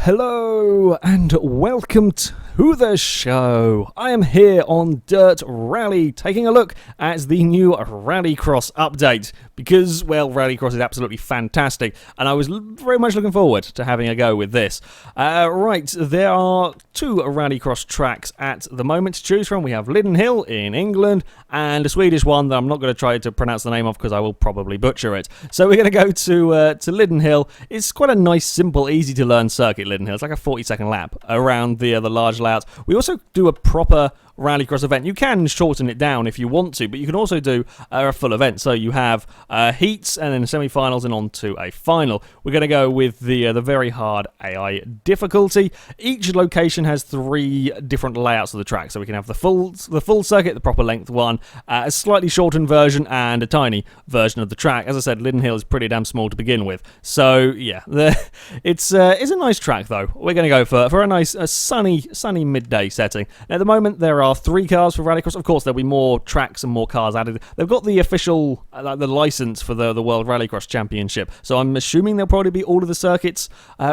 Hello and welcome to the show. I am here on Dirt Rally taking a look at the new Rallycross update because, well, Rallycross is absolutely fantastic and I was very much looking forward to having a go with this. Right, there are two Rallycross tracks at the moment to choose from. We have Lydden Hill in England and a Swedish one that I'm not going to try to pronounce the name of because I will probably butcher it. So we're going to go to Lydden Hill. It's quite a nice, simple, easy to learn circuit, Lydden Hill. It's like a 40-second lap around the large layouts. We also do a proper Rallycross event. You can shorten it down if you want to, but you can also do a full event. So you have heats and then semi-finals and on to a final. We're going to go with the very hard AI difficulty. Each location has 3 different layouts of the track, so we can have the full circuit, the proper length one, a slightly shortened version, and a tiny version of the track. As I said, Lydden Hill is pretty damn small to begin with, so yeah, it's a nice track though. We're going to go for a nice sunny midday setting. At the moment, there are 3 cars for Rallycross. Of course, there'll be more tracks and more cars added. They've got the official, the license for the World Rallycross Championship, so I'm assuming there'll probably be all of the circuits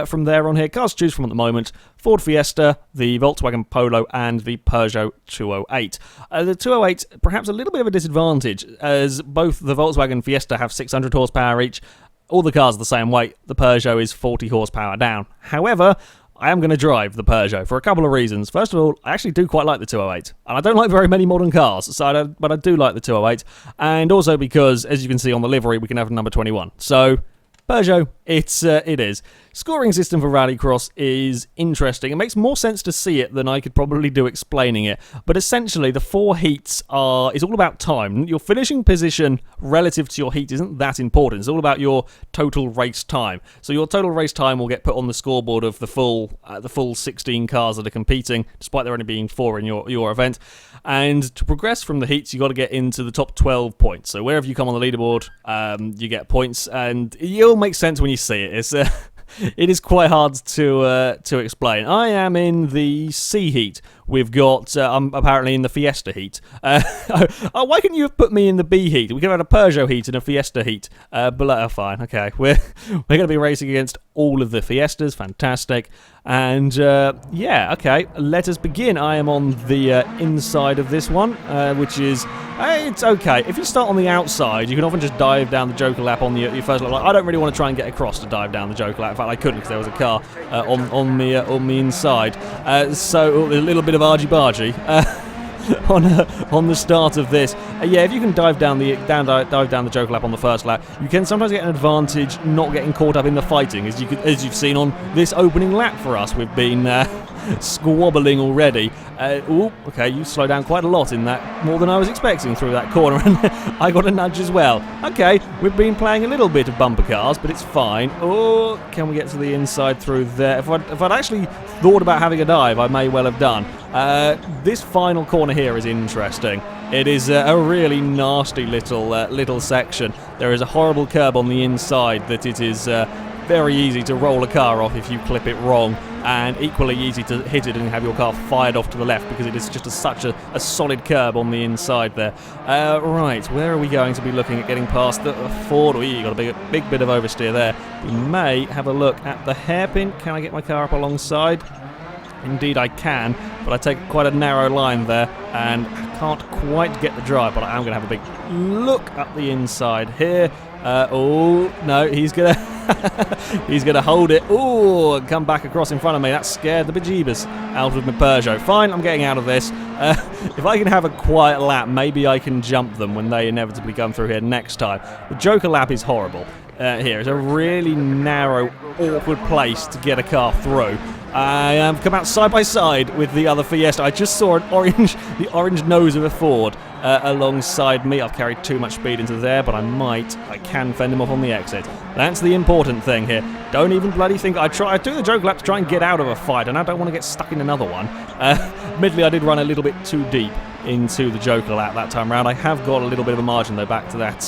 from there on here. Cars to choose from at the moment: Ford Fiesta, the Volkswagen Polo, and the Peugeot 208. The 208, perhaps a little bit of a disadvantage, as both the Volkswagen Fiesta have 600 horsepower each. All the cars are the same weight. The Peugeot is 40 horsepower down. However, I am going to drive the Peugeot for a couple of reasons. First of all, I actually do quite like the 208, and I don't like very many modern cars, but I do like the 208, and also because, as you can see on the livery, we can have number 21. So, Peugeot, it is. Scoring system for Rallycross is interesting. It makes more sense to see it than I could probably do explaining it. But essentially, the 4 heats is all about time. Your finishing position relative to your heat isn't that important. It's all about your total race time. So your total race time will get put on the scoreboard of the full 16 cars that are competing, despite there only being 4 in your event. And to progress from the heats, you've got to get into the top 12 points. So wherever you come on the leaderboard, you get points, and it'll make sense when you see it. It is quite hard to explain. I am in the C heat. We've got, I'm apparently in the Fiesta heat. Why couldn't you have put me in the B heat? We could have had a Peugeot heat and a Fiesta heat. But fine, okay. We're going to be racing against all of the Fiestas. Fantastic. And yeah, okay. Let us begin. I am on the inside of this one, which is, it's okay. If you start on the outside, you can often just dive down the Joker lap on your first lap. Like, I don't really want to try and get across to dive down the Joker lap. In fact, I couldn't because there was a car on the inside. So a little bit of argy-bargy on the start of this. Yeah, if you can dive down the Joker lap on the first lap, you can sometimes get an advantage not getting caught up in the fighting, as you've seen on this opening lap for us. We've been squabbling already. Okay, you slow down quite a lot in that, more than I was expecting through that corner, and I got a nudge as well. Okay, we've been playing a little bit of bumper cars, but it's fine. Oh, can we get to the inside through there? If I'd actually thought about having a dive, I may well have done. This final corner here is interesting. It is a really nasty little section. There is a horrible curb on the inside that it is very easy to roll a car off if you clip it wrong, and equally easy to hit it and have your car fired off to the left because it is just such a solid curb on the inside there. Right, where are we going to be looking at getting past the Ford? You got a big bit of oversteer there. We may have a look at the hairpin. Can I get my car up alongside? Indeed I can, but I take quite a narrow line there and I can't quite get the drive, but I am going to have a big look up the inside here. Oh, no, he's going to hold it. Oh, and come back across in front of me. That scared the bejeebus out of my Peugeot. Fine, I'm getting out of this. If I can have a quiet lap, maybe I can jump them when they inevitably come through here next time. The Joker lap is horrible. Here, it's a really narrow, awkward place to get a car through. I have come out side by side with the other Fiesta. I just saw the orange nose of a Ford alongside me. I've carried too much speed into there, but I can fend him off on the exit. That's the important thing here. Don't even bloody think I do the Joker lap to try and get out of a fight, and I don't want to get stuck in another one. Admittedly, I did run a little bit too deep into the Joker lap that time round. I have got a little bit of a margin though back to that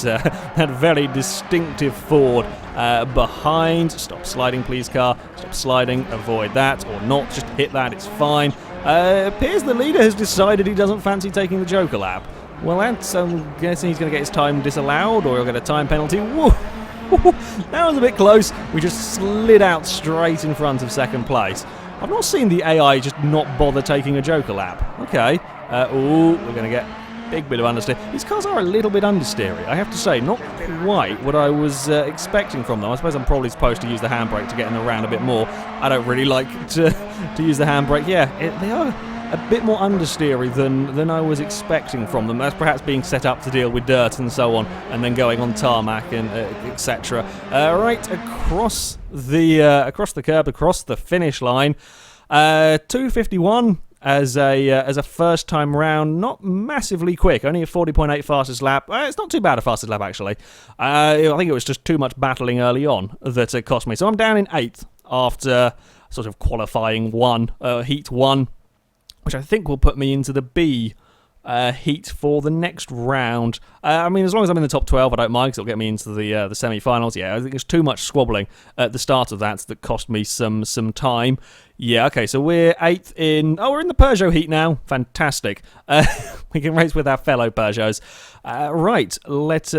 that very distinctive Ford behind. Stop sliding, please, car. Stop sliding. Avoid that, or not. Just hit that. It's fine. Appears the leader has decided he doesn't fancy taking the Joker lap. Well, I'm guessing he's going to get his time disallowed, or he'll get a time penalty. Woo! That was a bit close. We just slid out straight in front of second place. I've not seen the AI just not bother taking a Joker lap. Okay. We're going to get a big bit of understeer. These cars are a little bit understeery, I have to say. Not quite what I was expecting from them. I suppose I'm probably supposed to use the handbrake to get in the round a bit more. I don't really like to use the handbrake. Yeah, they are a bit more understeery than I was expecting from them. That's perhaps being set up to deal with dirt and so on, and then going on tarmac and etc. Right across the curb, across the finish line, 2:51 as a first time round. Not massively quick, only a 40.8 fastest lap. It's not too bad a fastest lap actually. I think it was just too much battling early on that it cost me. So I'm down in 8th after sort of qualifying heat 1. Which I think will put me into the B heat for the next round. I mean, as long as I'm in the top 12, I don't mind, because it'll get me into the semi-finals. Yeah, I think there's too much squabbling at the start of that cost me some time. Yeah, okay, so we're 8th in... Oh, we're in the Peugeot heat now. Fantastic. We can race with our fellow Peugeots. Right, let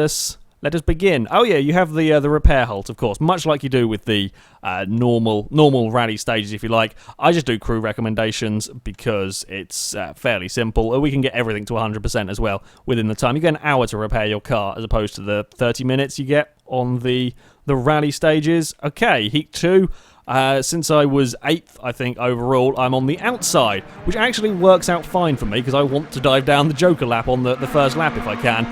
us begin. Oh yeah, you have the repair halt, of course, much like you do with the normal rally stages, if you like. I just do crew recommendations because it's fairly simple. We can get everything to 100% as well within the time. You get an hour to repair your car as opposed to the 30 minutes you get on the rally stages. Okay, heat 2. Since I was 8th, I think, overall, I'm on the outside, which actually works out fine for me because I want to dive down the Joker lap on the first lap if I can.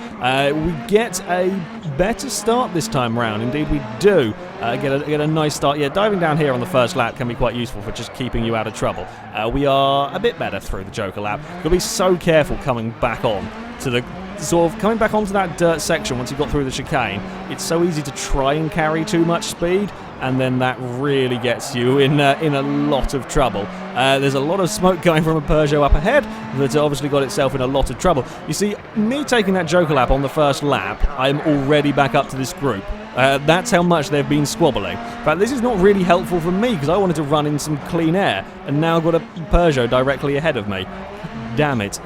We get a better start this time round. Indeed, we do get a nice start. Yeah, diving down here on the first lap can be quite useful for just keeping you out of trouble. We are a bit better through the Joker lap. You've got to be so careful coming back on to the... Sort of coming back onto that dirt section once you've got through the chicane. It's so easy to try and carry too much speed, and then that really gets you in a lot of trouble. There's a lot of smoke going from a Peugeot up ahead that obviously got itself in a lot of trouble. You see, me taking that Joker lap on the first lap, I'm already back up to this group. That's how much they've been squabbling. In fact, this is not really helpful for me because I wanted to run in some clean air, and now I've got a Peugeot directly ahead of me. Damn it.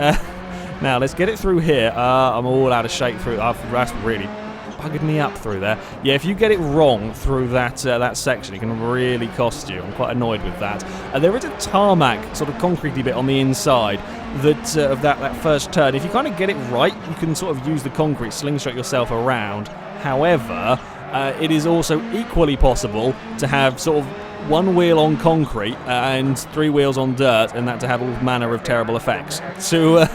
Now, let's get it through here. I'm all out of shape through... That's really buggered me up through there. Yeah, if you get it wrong through that section, it can really cost you. I'm quite annoyed with that. There is a tarmac, sort of concretey bit on the inside of that first turn. If you kind of get it right, you can sort of use the concrete, slingshot yourself around. However, it is also equally possible to have sort of one wheel on concrete and 3 wheels on dirt, and that to have all manner of terrible effects to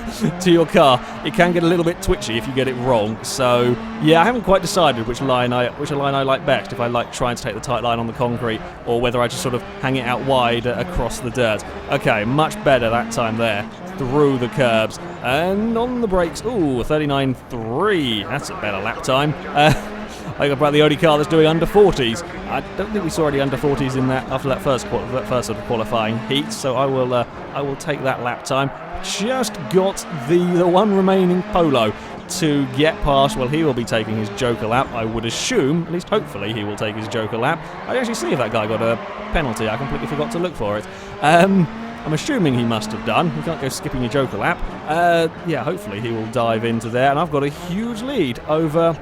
your car. It can get a little bit twitchy if you get it wrong. So yeah, I haven't quite decided which line I like best. If I like trying to take the tight line on the concrete, or whether I just sort of hang it out wide across the dirt. Okay, much better that time there through the curbs and on the brakes. Ooh, 39.3. That's a better lap time. I think about the only car that's doing under 40s. I don't think we saw any under 40s in that after that first sort of qualifying heat. So I will take that lap time. Just got the one remaining Polo to get past. Well, he will be taking his Joker lap, I would assume. At least, hopefully, he will take his Joker lap. I'd actually see if that guy got a penalty. I completely forgot to look for it. I'm assuming he must have done. You can't go skipping your Joker lap. Yeah, hopefully he will dive into there. And I've got a huge lead over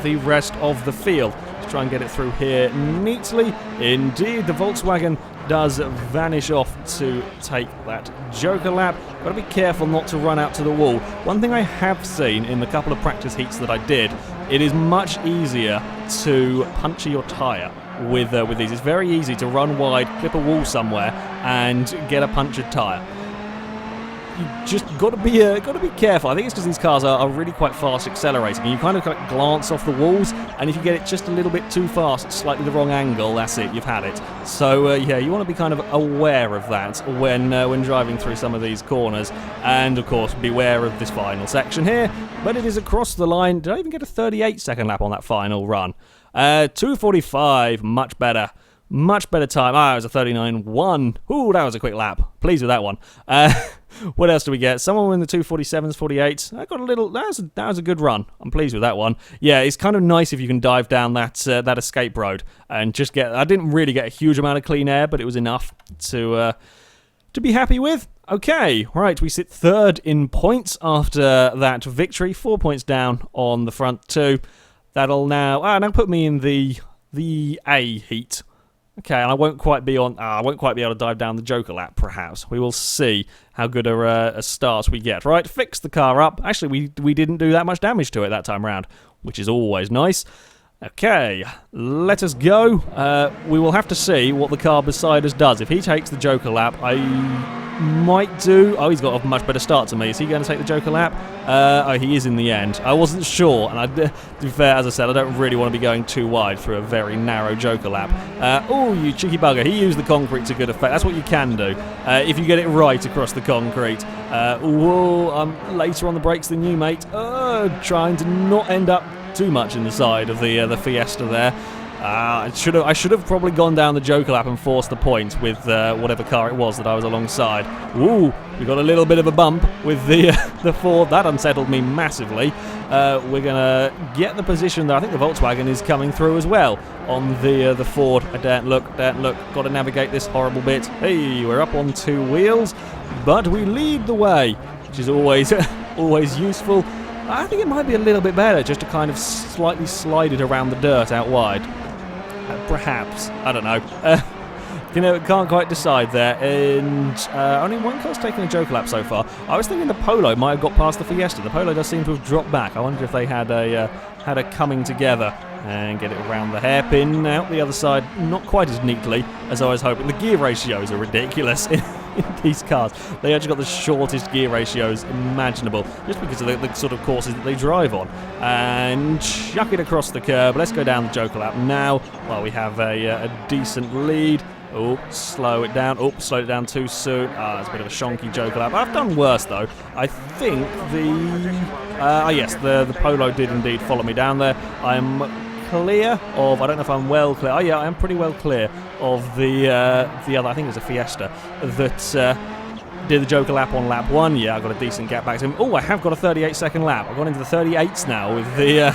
the rest of the field. Let's try and get it through here neatly. Indeed, the Volkswagen does vanish off to take that Joker lap. Got to be careful not to run out to the wall. One thing I have seen in the couple of practice heats that I did, it is much easier to puncture your tyre with these. It's very easy to run wide, clip a wall somewhere, and get a punctured tyre. You just got to be careful. I think it's because these cars are really quite fast accelerating, and you kind of glance off the walls, and if you get it just a little bit too fast, slightly the wrong angle, that's it, you've had it. So yeah, you want to be kind of aware of that when driving through some of these corners, and of course beware of this final section here. But it is across the line. Did I even get a 38-second lap on that final run? 2:45, much better. Much better time. It was a 39.1. Ooh, that was a quick lap. Pleased with that one. What else do we get? Someone in the 2:47s, 48s. I got a little... That was a good run. I'm pleased with that one. Yeah, it's kind of nice if you can dive down that escape road and just get... I didn't really get a huge amount of clean air, but it was enough to be happy with. Okay, right, we sit third in points after that victory. 4 points down on the front two. That'll now put me in the A heat. Okay, and I won't quite be able to dive down the Joker lap, perhaps. We will see how good a start we get. Right, fix the car up. Actually, we didn't do that much damage to it that time round, which is always nice. Okay, let us go. We will have to see what the car beside us does. If he takes the Joker lap, I might do... Oh, he's got a much better start to me. Is he going to take the Joker lap? Oh, he is in the end. I wasn't sure, and to be fair, as I said, I don't really want to be going too wide through a very narrow Joker lap. Oh, you cheeky bugger. He used the concrete to good effect. That's what you can do if you get it right across the concrete. Whoa, I'm later on the brakes than you, mate. Trying to not end up too much in the side of the Fiesta there. I should have probably gone down the Joker lap and forced the point with whatever car it was that I was alongside. Ooh, we got a little bit of a bump with the Ford. That unsettled me massively. We're gonna get the position there. I think the Volkswagen is coming through as well on the Ford. I daren't look. Got to navigate this horrible bit. Hey, we're up on two wheels, but we lead the way, which is always always useful. I think it might be a little bit better just to kind of slightly slide it around the dirt out wide. Perhaps. I don't know. Can't quite decide there. And only one car's taken a Joker lap so far. I was thinking the Polo might have got past the Fiesta. The Polo does seem to have dropped back. I wonder if they had a coming together and get it around the hairpin. Out the other side, not quite as neatly as I was hoping. The gear ratios are ridiculous in these cars. They actually got the shortest gear ratios imaginable, just because of the sort of courses that they drive on. And chuck it across the curb. Let's go down the Joker lap now while we have a decent lead. Oh, slow it down. Oh, slowed it down too soon. It's a bit of a shonky Joker lap. I've done worse, though. I think the Polo did indeed follow me down there. I'm clear of... I don't know if I'm well clear. Oh, yeah, I am pretty well clear of the other... I think it was a Fiesta that did the Joker lap on lap 1. Yeah, I got a decent gap back to him. Oh, I have got a 38-second lap. I've gone into the 38s now with the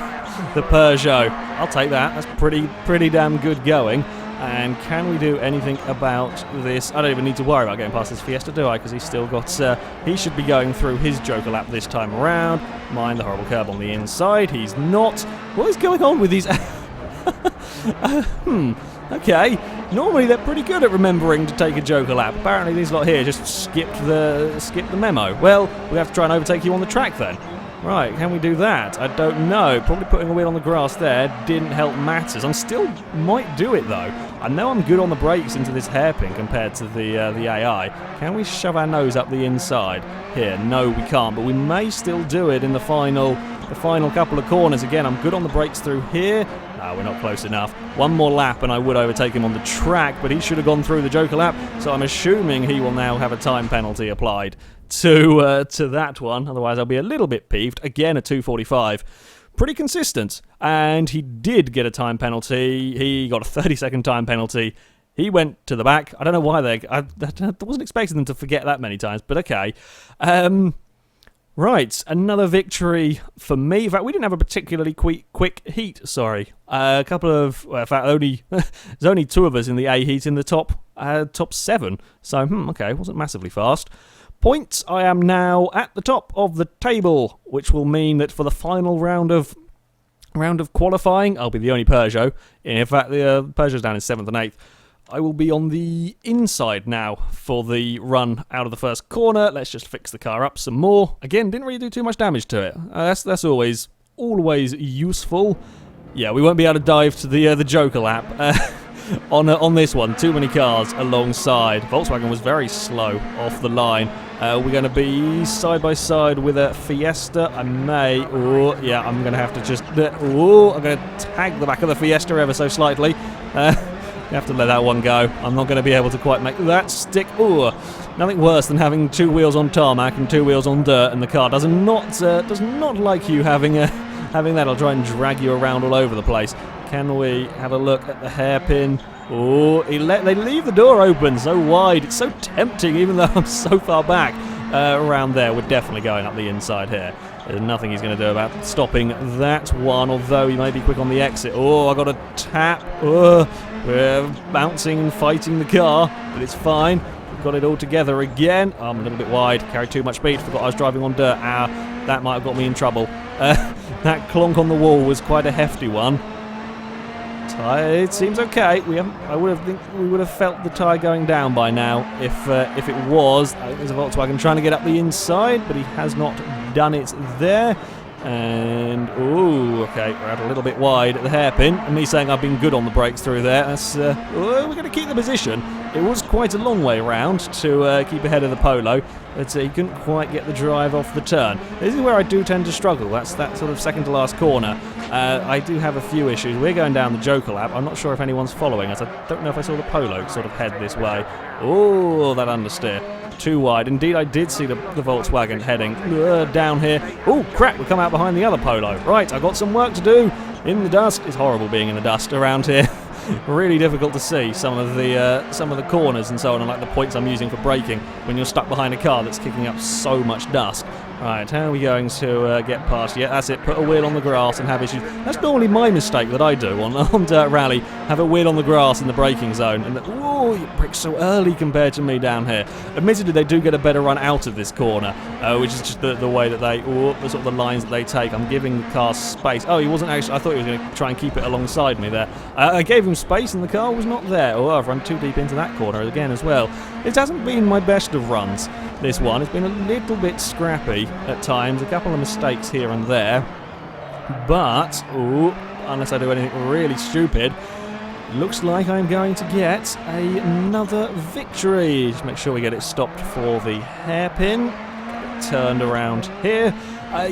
Peugeot. I'll take that. That's pretty damn good going. And can we do anything about this? I don't even need to worry about getting past this Fiesta, do I? Because he's still got... he should be going through his Joker lap this time around. Mind the horrible curb on the inside. He's not. What is going on with these... Okay. Normally they're pretty good at remembering to take a Joker lap. Apparently these lot here just skipped the memo. Well, we have to try and overtake you on the track then. Right, can we do that? I don't know. Probably putting a wheel on the grass there didn't help matters. I still might do it though. I know I'm good on the brakes into this hairpin compared to the AI. Can we shove our nose up the inside here? No, we can't, but we may still do it in the final couple of corners. Again, I'm good on the brakes through here. No, we're not close enough. One more lap and I would overtake him on the track, but he should have gone through the Joker lap, so I'm assuming he will now have a time penalty applied to that one. Otherwise, I'll be a little bit peeved. Again, a 2:45. Pretty consistent. And he did get a time penalty. He got a 30-second time penalty. He went to the back. I don't know why I wasn't expecting them to forget that many times, but okay. Right, another victory for me. In fact, we didn't have a particularly quick heat, sorry. A couple of... Well, in fact, there's only two of us in the A heat in the top 7. So, okay, wasn't massively fast. Points, I am now at the top of the table, which will mean that for the final round of qualifying, I'll be the only Peugeot. In fact, the Peugeot's down in 7th and 8th. I will be on the inside now for the run out of the first corner. Let's just fix the car up some more. Again, didn't really do too much damage to it. That's always useful. Yeah, we won't be able to dive to the Joker lap on this one. Too many cars alongside. Volkswagen was very slow off the line. We're going to be side by side with a Fiesta. I may... Oh, yeah, I'm going to have to just... I'm going to tag the back of the Fiesta ever so slightly. You have to let that one go. I'm not going to be able to quite make that stick. Ooh, nothing worse than having 2 wheels on tarmac and 2 wheels on dirt, and the car does not like you having that. I'll try and drag you around all over the place. Can we have a look at the hairpin? Oh, they leave the door open so wide. It's so tempting, even though I'm so far back around there. We're definitely going up the inside here. There's nothing he's going to do about stopping that one, although he may be quick on the exit. Oh, I got a tap. We're bouncing and fighting the car, but it's fine. got it all together again. I'm a little bit wide, carried too much speed, forgot I was driving on dirt. That might have got me in trouble. That clonk on the wall was quite a hefty one. It seems okay. We would have felt the tyre going down by now if it was. There's a Volkswagen trying to get up the inside, but he has not done it there. And ooh, okay, we're out a little bit wide at the hairpin. And me saying I've been good on the brakes through there. That's we're going to keep the position. It was quite a long way around to keep ahead of the Polo, but he couldn't quite get the drive off the turn. This is where I do tend to struggle. That's that sort of second to last corner. I do have a few issues. We're going down the Joker lap. I'm not sure if anyone's following us. I don't know if I saw the Polo sort of head this way. Oh, that understeer. Too wide. Indeed, I did see the Volkswagen heading down here. Oh, crap, we come out behind the other Polo. Right, I've got some work to do in the dust. It's horrible being in the dust around here. Really difficult to see some of the corners and so on, and like the points I'm using for braking when you're stuck behind a car that's kicking up so much dust. Right, how are we going to get past? Yeah, that's it. Put a wheel on the grass and have issues. That's normally my mistake that I do on Dirt Rally. Have a wheel on the grass in the braking zone, and oh, you brake so early compared to me down here. Admittedly, they do get a better run out of this corner, which is just the way that the sort of the lines that they take. I'm giving the car space. Oh, he wasn't actually. I thought he was going to try and keep it alongside me there. I gave him space, and the car was not there. Oh, I've run too deep into that corner again as well. It hasn't been my best of runs, this one. It's been a little bit scrappy at times, a couple of mistakes here and there, but unless I do anything really stupid, looks like I'm going to get another victory. Just make sure we get it stopped for the hairpin. Get turned around here.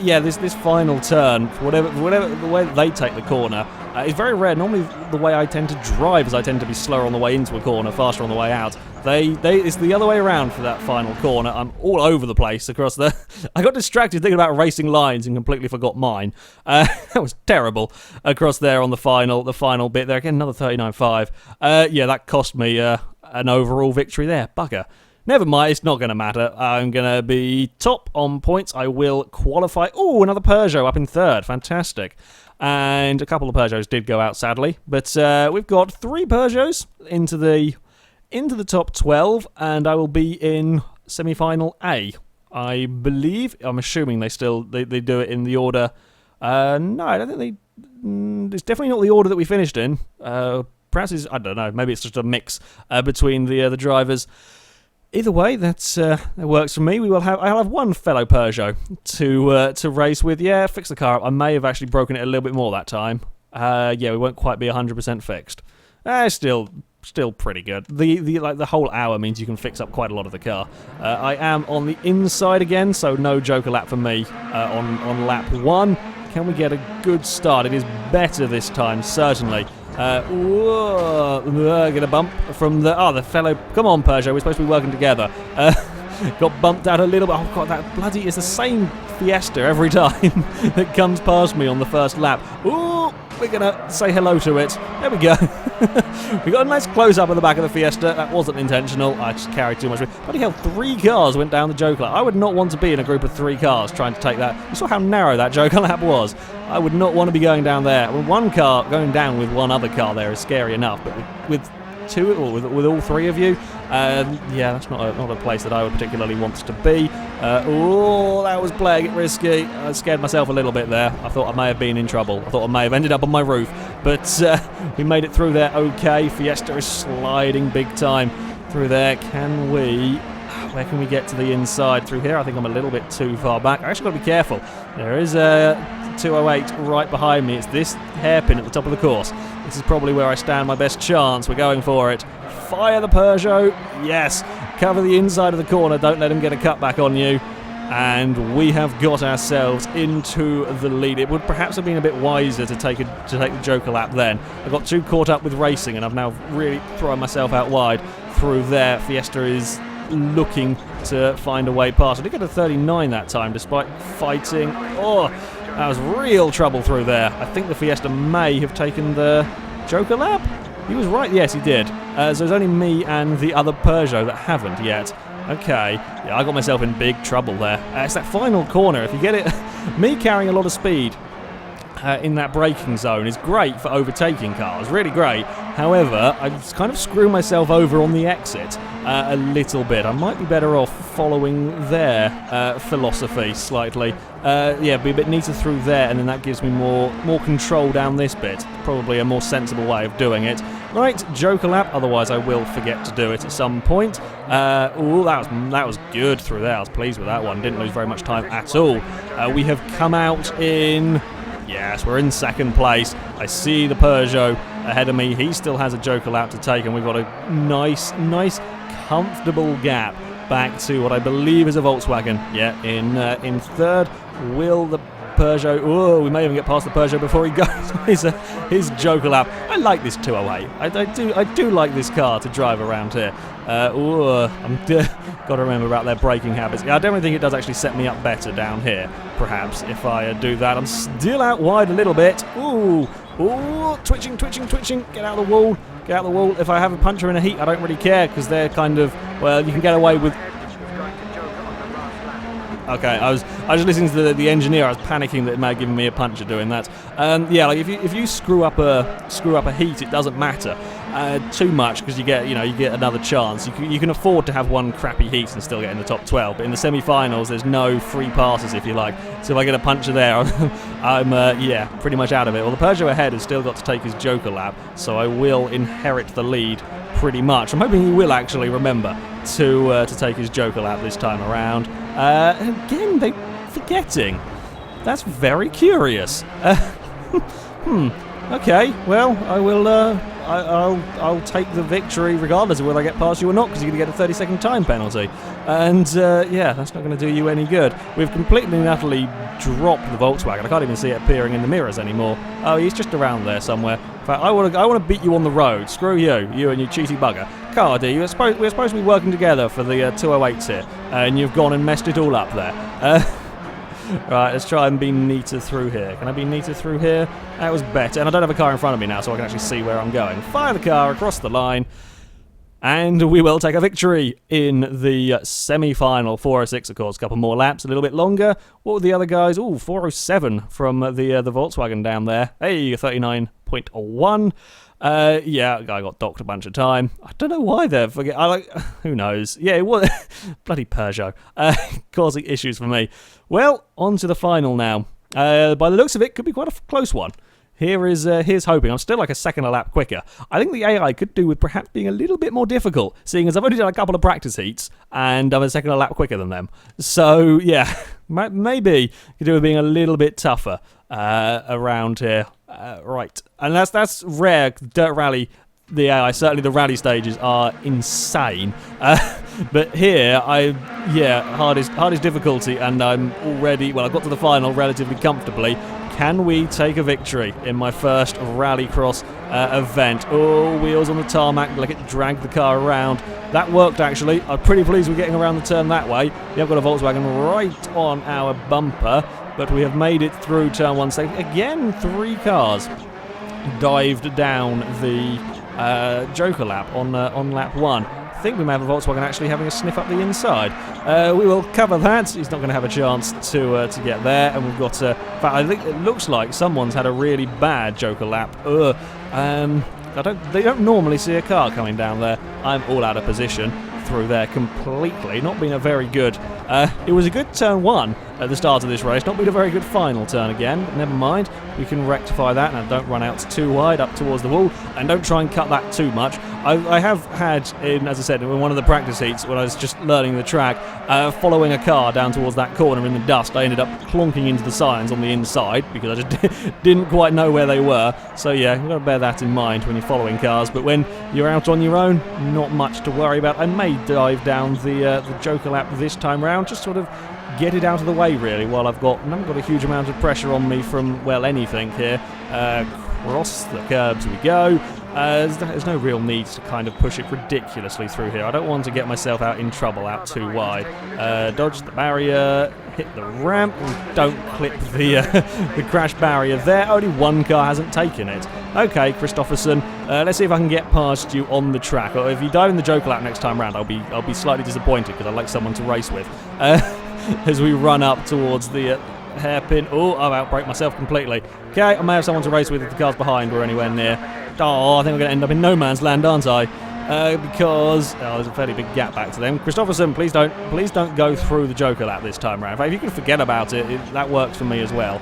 Yeah, this final turn, whatever the way that they take the corner, is very rare. Normally, the way I tend to drive is I tend to be slower on the way into a corner, faster on the way out. It's the other way around for that final corner. I'm all over the place across the. I got distracted thinking about racing lines and completely forgot mine. That was terrible across there on the final bit there. Again, another 39.5. Yeah, that cost me an overall victory there. Bugger. Never mind, it's not going to matter. I'm going to be top on points. I will qualify. Oh, another Peugeot up in third. Fantastic. And a couple of Peugeots did go out, sadly. But we've got 3 Peugeots into the top 12, and I will be in semi-final A. I believe. I'm assuming they do it in the order. No, I don't think they. It's definitely not the order that we finished in. Perhaps I don't know. Maybe it's just a mix between the drivers. Either way, that works for me. I'll have one fellow Peugeot to race with. Yeah, fix the car up. I may have actually broken it a little bit more that time. Yeah, we won't quite be 100% fixed. Still pretty good. The whole hour means you can fix up quite a lot of the car. I am on the inside again, so no Joker lap for me on lap 1. Can we get a good start? It is better this time, certainly. Get a bump from the fellow. Come on, Peugeot, we're supposed to be working together. Got bumped out a little bit. Oh god, that bloody is the same Fiesta every time that comes past me on the first lap. Ooh, we're gonna say hello to it. There we go. We got a nice close up at the back of the Fiesta. That wasn't intentional. I just carried too much. Bloody hell, 3 cars went down the Joker lap. I would not want to be in a group of 3 cars trying to take that. You saw how narrow that Joker lap was. I would not want to be going down there. Well, one car going down with one other car there is scary enough, but with 2 or with all 3 of you, yeah, that's not a place that I would particularly want to be. Oh, that was playing it risky. I scared myself a little bit there. I thought I may have been in trouble. I thought I may have ended up on my roof, but we made it through there okay. Fiesta is sliding big time through there. Where can we get to the inside through here? I think I'm a little bit too far back. I actually got to be careful. There is a 208 right behind me. It's this hairpin at the top of the course. This is probably where I stand my best chance. We're going for it. Fire the Peugeot. Yes. Cover the inside of the corner. Don't let him get a cutback on you. And we have got ourselves into the lead. It would perhaps have been a bit wiser to take the Joker lap then. I got too caught up with racing, and I've now really thrown myself out wide through there. Fiesta is looking to find a way past. I did get a 39 that time, despite fighting. Oh, that was real trouble through there. I think the Fiesta may have taken the Joker lap. He was right. Yes, he did. So there's only me and the other Peugeot that haven't yet. Okay, yeah, I got myself in big trouble there. It's that final corner. If you get it, me carrying a lot of speed in that braking zone is great for overtaking cars, really great. However, I kind of screw myself over on the exit a little bit. I might be better off following their philosophy slightly. Yeah, be a bit neater through there, and then that gives me more control down this bit. Probably a more sensible way of doing it. Right, Joker lap, otherwise I will forget to do it at some point. Oh, that was good through there. I was pleased with that one. Didn't lose very much time at all. We have come out in... Yes, we're in second place. I see the Peugeot ahead of me. He still has a Joker lap to take, and we've got a nice, comfortable gap back to what I believe is a Volkswagen. Yeah, in third. Will the Peugeot... Oh, we may even get past the Peugeot before he goes his Joker lap. I like this 208. I do like this car to drive around here. Got to remember about their braking habits. I don't really think it does actually set me up better down here, perhaps, if I do that. I'm still out wide a little bit. Ooh, twitching. Get out of the wall. Get out of the wall. If I have a puncher in a heat, I don't really care, because they're kind of... Well, you can get away with... Okay, I was listening to the engineer. I was panicking that it may have given me a puncher doing that. Yeah, like if you screw up a heat, it doesn't matter too much, because you get another chance. You can afford to have one crappy heat and still get in the top 12. But in the semi-finals, there's no free passes, if you like. So if I get a puncher there, I'm yeah, pretty much out of it. Well, the Peugeot ahead has still got to take his Joker lap, so I will inherit the lead pretty much. I'm hoping he will actually remember to take his Joker lap this time around. Again, they're forgetting. That's very curious. Okay, well, I will. I'll take the victory regardless of whether I get past you or not, because you're going to get a 30-second time penalty. And yeah, that's not going to do you any good. We've completely and utterly dropped the Volkswagen. I can't even see it appearing in the mirrors anymore. Oh, he's just around there somewhere. In fact, I want to beat you on the road. Screw you and your cheaty bugger. Cardi, we're supposed to be working together for the 208s here, and you've gone and messed it all up there. Right, let's try and be neater through here. Can I be neater through here? That was better. And I don't have a car in front of me now, so I can actually see where I'm going. Fire the car across the line. And we will take a victory in the semi-final. 406, of course. A couple more laps, a little bit longer. What were the other guys? Ooh, 407 from the Volkswagen down there. Hey, 39.1. Yeah, I got docked a bunch of time. I don't know why they're who knows? Yeah, it was bloody Peugeot causing issues for me. Well, on to the final now. By the looks of it, could be quite a close one. Here's hoping. I'm still like a second a lap quicker. I think the AI could do with perhaps being a little bit more difficult, seeing as I've only done a couple of practice heats and I'm a second a lap quicker than them. So yeah, maybe could do with being a little bit tougher around here. Right, and that's rare. Dirt Rally, the AI, certainly the rally stages are insane. But here, hardest difficulty, and I'm already, well, I got to the final relatively comfortably. Can we take a victory in my first Rallycross event? Oh, wheels on the tarmac, like it dragged the car around. That worked, actually. I'm pretty pleased with getting around the turn that way. We have got a Volkswagen right on our bumper, but we have made it through turn one. So again, 3 cars dived down the Joker lap on lap 1. I think we may have a Volkswagen actually having a sniff up the inside. We will cover that. He's not going to have a chance to get there. And we've got... in fact, I think it looks like someone's had a really bad Joker lap. They don't normally see a car coming down there. I'm all out of position through there completely. Not been a very good... it was a good turn 1 at the start of this race. Not been a very good final turn again. But never mind. We can rectify that. And don't run out too wide up towards the wall. And don't try and cut that too much. I have had, as I said, in one of the practice heats when I was just learning the track, following a car down towards that corner in the dust, I ended up clonking into the signs on the inside because I just didn't quite know where they were. So yeah, you've got to bear that in mind when you're following cars. But when you're out on your own, not much to worry about. I may dive down the Joker lap this time round, just sort of get it out of the way really, while I haven't got a huge amount of pressure on me from, well, anything here. Cross the curbs we go. There's no real need to kind of push it ridiculously through here. I don't want to get myself out in trouble out too wide. Dodge the barrier, hit the ramp, and don't clip the crash barrier there. Only one car hasn't taken it. Okay, Christopherson, let's see if I can get past you on the track. Or if you dive in the Joker lap next time round, I'll be slightly disappointed because I'd like someone to race with. As we run up towards the... hairpin. Oh, I've outbraked myself completely. Okay, I may have someone to race with if the cars behind were anywhere near. Oh, I think I'm going to end up in no man's land, aren't I? Because there's a fairly big gap back to them. Christopherson, please don't go through the Joker lap this time round. In fact, if you can forget about it, that works for me as well.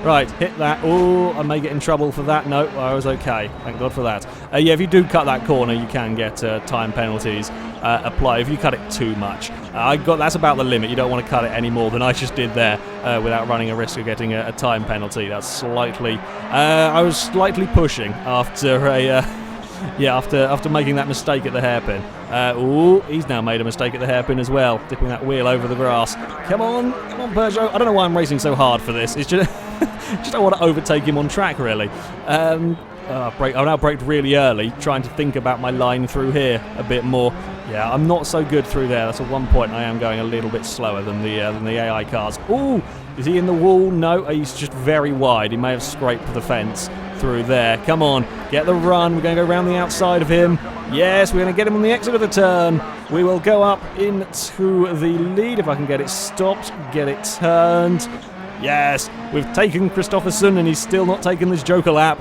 Right, hit that. Oh, I may get in trouble for that. No, I was okay. Thank God for that. Yeah, if you do cut that corner, you can get time penalties applied if you cut it too much. That's about the limit. You don't want to cut it any more than I just did there without running a risk of getting a time penalty. That's slightly... I was slightly pushing after a... after making that mistake at the hairpin. He's now made a mistake at the hairpin as well, dipping that wheel over the grass. Come on, Peugeot. I don't know why I'm racing so hard for this. It's just, just don't want to overtake him on track, really. I've now braked really early, trying to think about my line through here a bit more. Yeah, I'm not so good through there. That's at one point I am going a little bit slower than the AI cars. Ooh, is he in the wall? No, he's just very wide. He may have scraped the fence through there. Come on, get the run. We're going to go around the outside of him. Yes, we're going to get him on the exit of the turn. We will go up into the lead if I can get it stopped, get it turned. Yes, we've taken Christopherson and he's still not taken this Joker lap.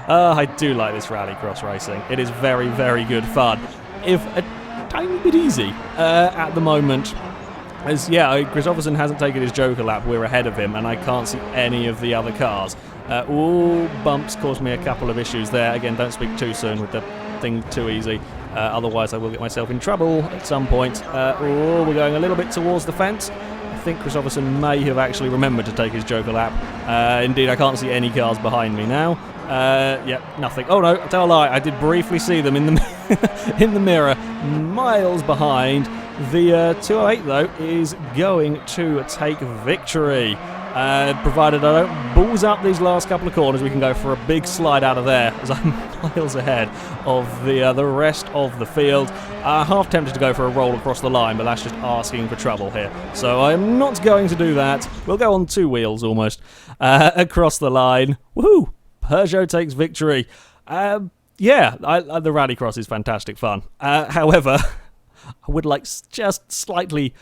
I do like this Rallycross racing. It is very, very good fun. If a tiny bit easy at the moment. As Christopherson hasn't taken his Joker lap, we're ahead of him, and I can't see any of the other cars. Bumps caused me a couple of issues there. Again, don't speak too soon with the thing too easy. Otherwise, I will get myself in trouble at some point. We're going a little bit towards the fence. I think Christopherson may have actually remembered to take his Joker lap. Indeed, I can't see any cars behind me now. Nothing. Oh no, I tell a lie. I did briefly see them in the in the mirror, miles behind. The 208 though is going to take victory. Provided I don't balls up these last couple of corners, we can go for a big slide out of there as I'm miles ahead of the rest of the field. Half tempted to go for a roll across the line, but that's just asking for trouble here. So I'm not going to do that. We'll go on two wheels almost across the line. Woohoo! Peugeot takes victory. The Rallycross is fantastic fun. However, I would like just slightly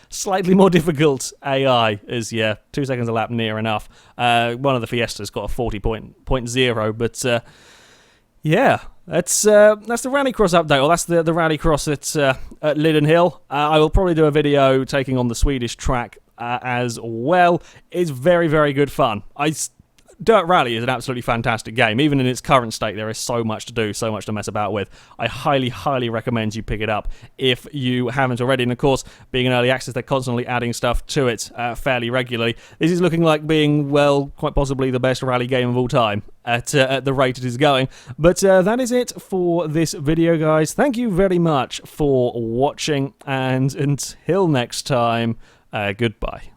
more difficult AI, as 2 seconds a lap near enough. One of the Fiestas got a 40.0, but that's the Rallycross update, or that's the Rallycross at Lydden Hill. I will probably do a video taking on the Swedish track as well. It's very, very good fun. Dirt Rally is an absolutely fantastic game. Even in its current state, there is so much to do, so much to mess about with. I highly, highly recommend you pick it up if you haven't already. And of course, being an early access, they're constantly adding stuff to it fairly regularly. This is looking like being, quite possibly the best rally game of all time at the rate it is going. But that is it for this video, guys. Thank you very much for watching, and until next time, goodbye.